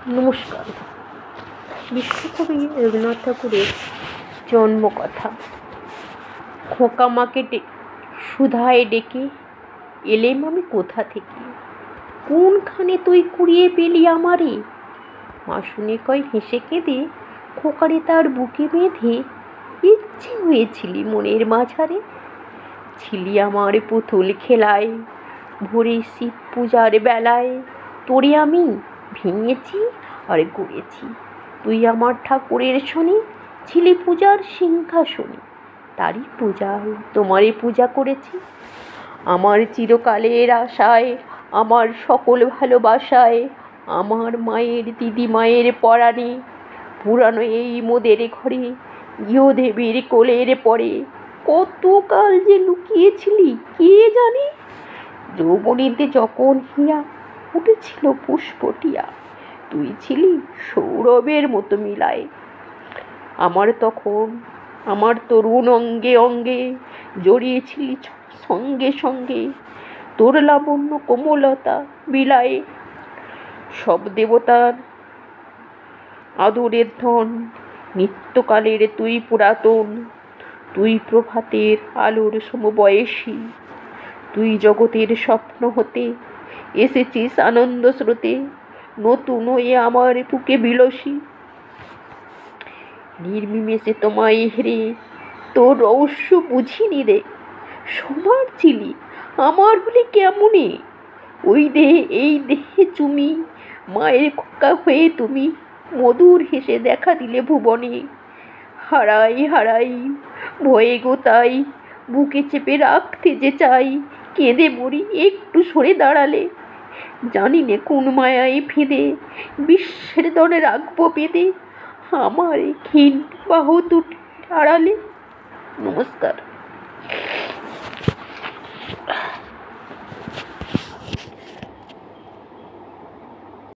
নমস্কার। বিশ্বকবি রবীন্দ্রনাথ ঠাকুরের জন্মকথা। খোকা মাকে সুধায় ডেকে এলেম আমি কোথা থেকে, কোনখানে তুই কুড়িয়ে পেলি আমারে। মা শুনে কয় হেসে কেঁদে, খোকারে তার বুকে বেঁধে ইচ্ছে হয়েছিলি মনের মাঝারে। ছিলি আমার পুতুল খেলায়, ভোরে শিব পূজার বেলায় তোরে আমি ভেঙেছি আর গড়েছি। তুই আমার ঠাকুরের শনি, ছিলি পূজার সিংহাসনে, তারই পূজায় তোমারই পূজা করেছি। আমার চিরকালের আশায়, আমার সকল ভালোবাসায়, আমার মায়ের দিদি মায়ের পরাণে, পুরানো এই মোদের ঘরে গৃহদেবীর কোলের পরে কতকাল যে লুকিয়েছিলি কে জানে। যৌবনীতে যখন হিয়া উঠেছিল পুষ্পটিয়া, তুই ছিলি সৌরভের মতো মিলায়। আমার তরুণ অঙ্গে অঙ্গে জড়িয়েছিলি সঙ্গে সঙ্গে, তোর লাবণ্য কোমলতা বিলায়ে। সব দেবতার আদরের ধন, নিত্যকালের তুই পুরাতন, তুই প্রভাতের আলোর সমবয়সী। তুই জগতের স্বপ্ন হতে এসেছিস আনন্দ স্রোতে, নতুন হয়ে আমার বুকে বিলসী। নির্বিমেষে তোমায় হেরে তোর রহস্য বুঝিনি রে, সবার ছিলি আমার হলে কেমনে। ওই দেহে এই দেহে চুমি, মায়ের খোকা হয়ে তুমি মধুর হেসে দেখা দিলে ভুবনে। হারাই হারাই ভয়ে গোতাই, বুকে চেপে রাখতে যে চাই, কেঁদে মরি একটু সরে দাঁড়ালে। জানি নে কোন মায়ায় ফেঁদে বিশ্বের দনে রাখবো বেঁধে আমার ক্ষীণ বাহু দুটি আড়ালে। নমস্কার।